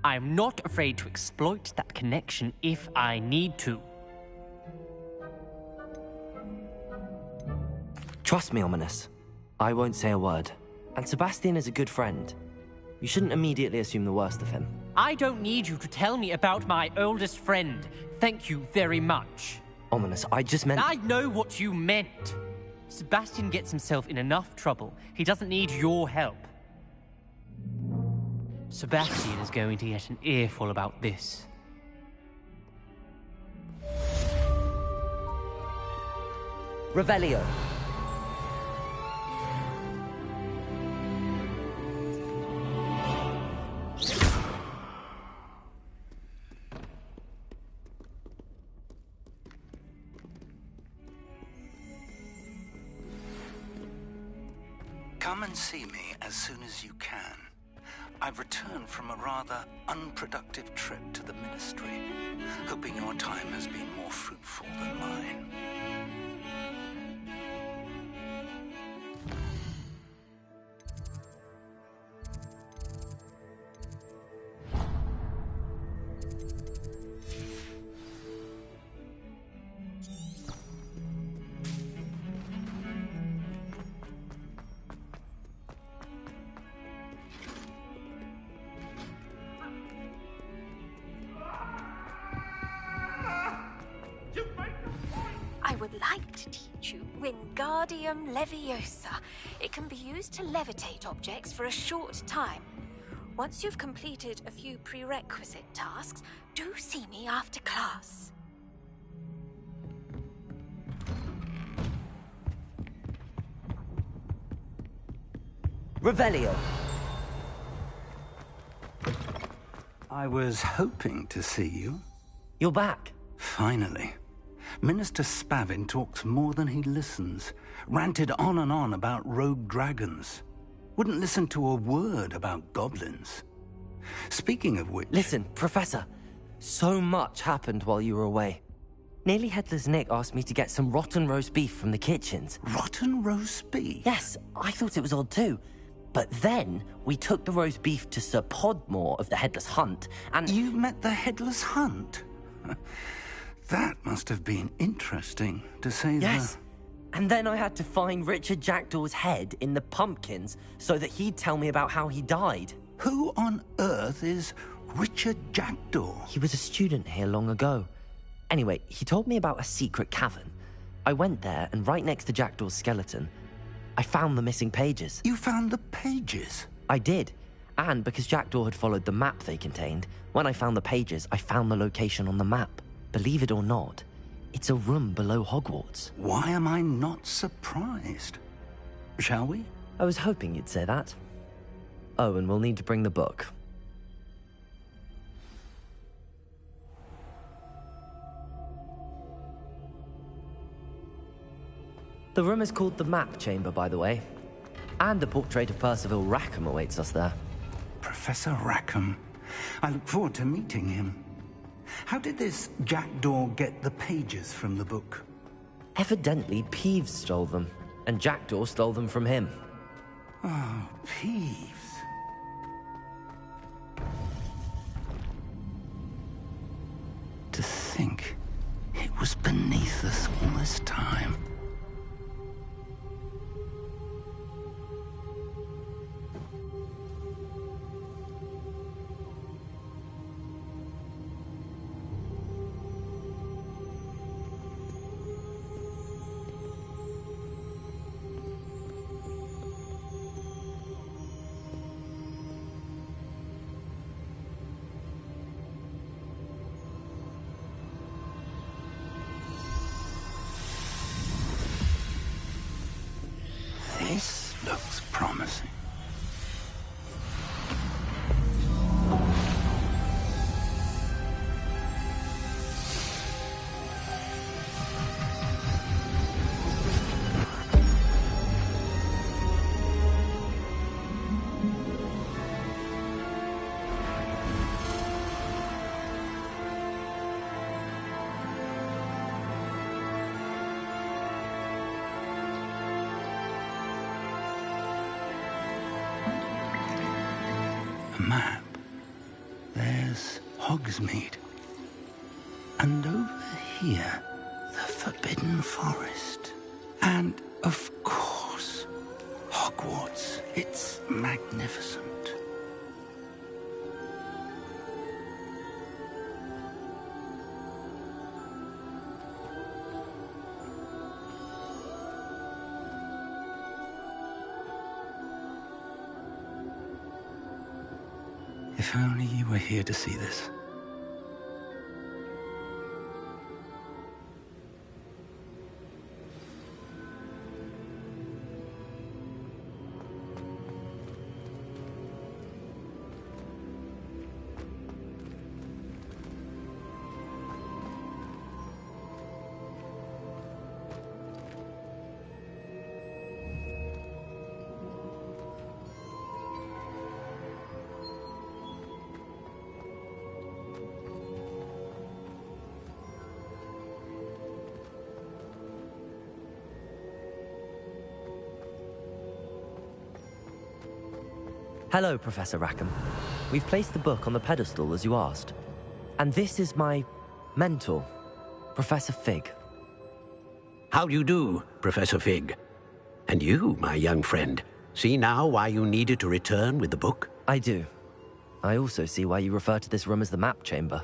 I am not afraid to exploit that connection if I need to. Trust me, Ominous. I won't say a word. And Sebastian is a good friend. You shouldn't immediately assume the worst of him. I don't need you to tell me about my oldest friend. Thank you very much. Ominous, I just meant... I know what you meant. Sebastian gets himself in enough trouble. He doesn't need your help. Sebastian is going to get an earful about this. Revelio. Come and see me as soon as you can. I've returned from a rather unproductive trip to the Ministry, hoping your time has been more fruitful than mine. I would like to teach you Wingardium Leviosa. It can be used to levitate objects for a short time. Once you've completed a few prerequisite tasks, do see me after class. Revelio. I was hoping to see you. You're back. Finally. Minister Spavin talks more than he listens. Ranted on and on about rogue dragons. Wouldn't listen to a word about goblins. Speaking of which... Listen, Professor. So much happened while you were away. Nearly Headless Nick asked me to get some rotten roast beef from the kitchens. Rotten roast beef? Yes, I thought it was odd too. But then we took the roast beef to Sir Podmore of the Headless Hunt, and... You met the Headless Hunt? That must have been interesting, to say the... Yes. And then I had to find Richard Jackdaw's head in the pumpkins so that he'd tell me about how he died. Who on earth is Richard Jackdaw? He was a student here long ago. Anyway, he told me about a secret cavern. I went there, and right next to Jackdaw's skeleton, I found the missing pages. You found the pages? I did. And because Jackdaw had followed the map they contained, when I found the pages, I found the location on the map. Believe it or not, it's a room below Hogwarts. Why am I not surprised? Shall we? I was hoping you'd say that. Oh, and we'll need to bring the book. The room is called the Map Chamber, by the way. And a portrait of Percival Rackham awaits us there. Professor Rackham. I look forward to meeting him. How did this Jackdaw get the pages from the book? Evidently, Peeves stole them, and Jackdaw stole them from him. Oh, Peeves. To think it was beneath us all this time. This looks promising. A map. There's Hogsmeade. And over here, the Forbidden Forest. And, of course, Hogwarts. It's magnificent. If only you were here to see this. Hello, Professor Rackham. We've placed the book on the pedestal as you asked. And this is my mentor, Professor Fig. How do you do, Professor Fig? And you, my young friend, see now why you needed to return with the book? I do. I also see why you refer to this room as the map chamber.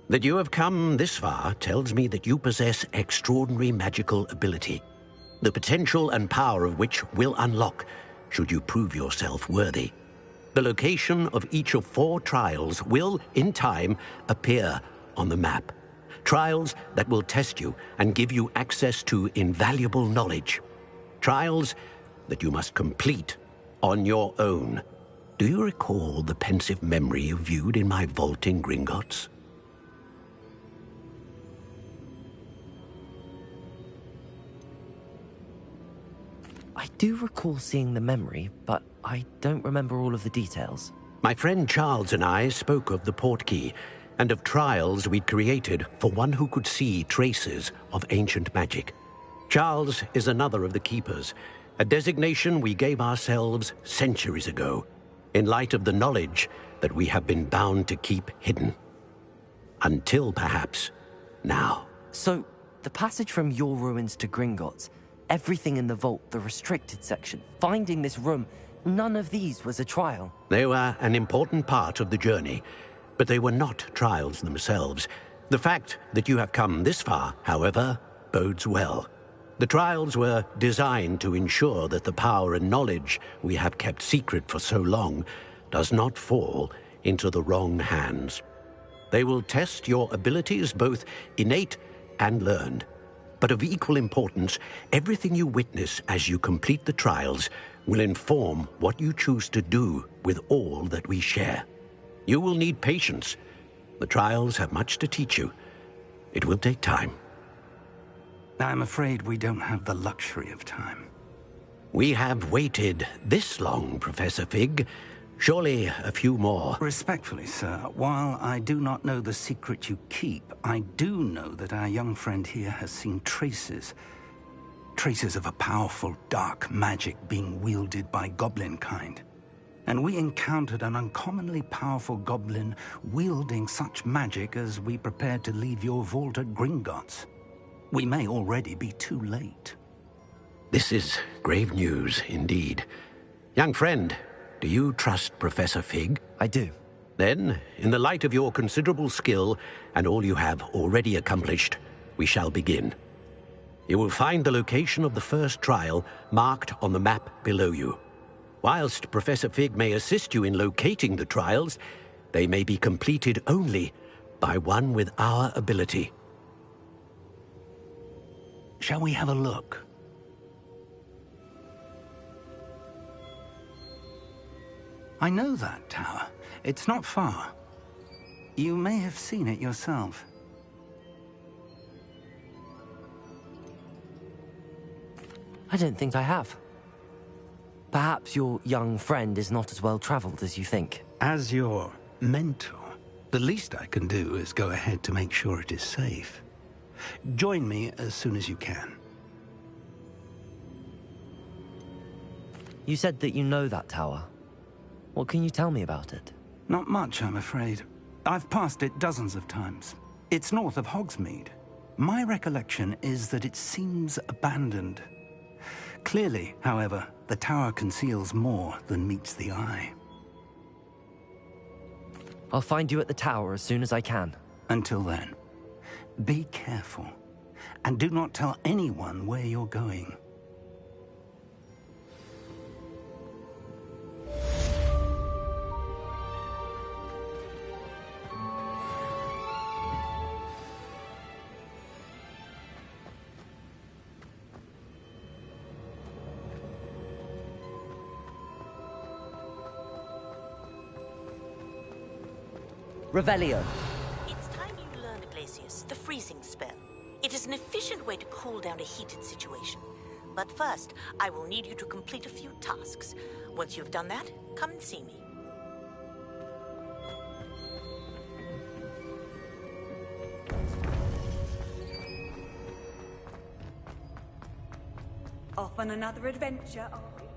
That you have come this far tells me that you possess extraordinary magical ability, the potential and power of which will unlock should you prove yourself worthy. The location of each of 4 trials will, in time, appear on the map. Trials that will test you and give you access to invaluable knowledge. Trials that you must complete on your own. Do you recall the pensive memory you viewed in my vault in Gringotts? I do recall seeing the memory, but I don't remember all of the details. My friend Charles and I spoke of the portkey and of trials we'd created for one who could see traces of ancient magic. Charles is another of the keepers, a designation we gave ourselves centuries ago, in light of the knowledge that we have been bound to keep hidden. Until, perhaps, now. So, the passage from your ruins to Gringotts, everything in the vault, the restricted section, finding this room, none of these was a trial. They were an important part of the journey, but they were not trials themselves. The fact that you have come this far, however, bodes well. The trials were designed to ensure that the power and knowledge we have kept secret for so long does not fall into the wrong hands. They will test your abilities, both innate and learned. But of equal importance, everything you witness as you complete the trials will inform what you choose to do with all that we share. You will need patience. The trials have much to teach you. It will take time. I'm afraid we don't have the luxury of time. We have waited this long, Professor Fig. Surely a few more. Respectfully, sir, while I do not know the secret you keep, I do know that our young friend here has seen traces. Traces of a powerful dark magic being wielded by goblin kind. And we encountered an uncommonly powerful goblin wielding such magic as we prepared to leave your vault at Gringotts. We may already be too late. This is grave news indeed. Young friend, do you trust Professor Fig? I do. Then, in the light of your considerable skill and all you have already accomplished, we shall begin. You will find the location of the first trial marked on the map below you. Whilst Professor Fig may assist you in locating the trials, they may be completed only by one with our ability. Shall we have a look? I know that tower. It's not far. You may have seen it yourself. I don't think I have. Perhaps your young friend is not as well traveled as you think. As your mentor, the least I can do is go ahead to make sure it is safe. Join me as soon as you can. You said that you know that tower. What can you tell me about it? Not much, I'm afraid. I've passed it dozens of times. It's north of Hogsmeade. My recollection is that it seems abandoned. Clearly, however, the tower conceals more than meets the eye. I'll find you at the tower as soon as I can. Until then, be careful, and do not tell anyone where you're going. Revelio. It's time you learned, Glacius, the freezing spell. It is an efficient way to cool down a heated situation. But first, I will need you to complete a few tasks. Once you've done that, come and see me. Off on another adventure, are we?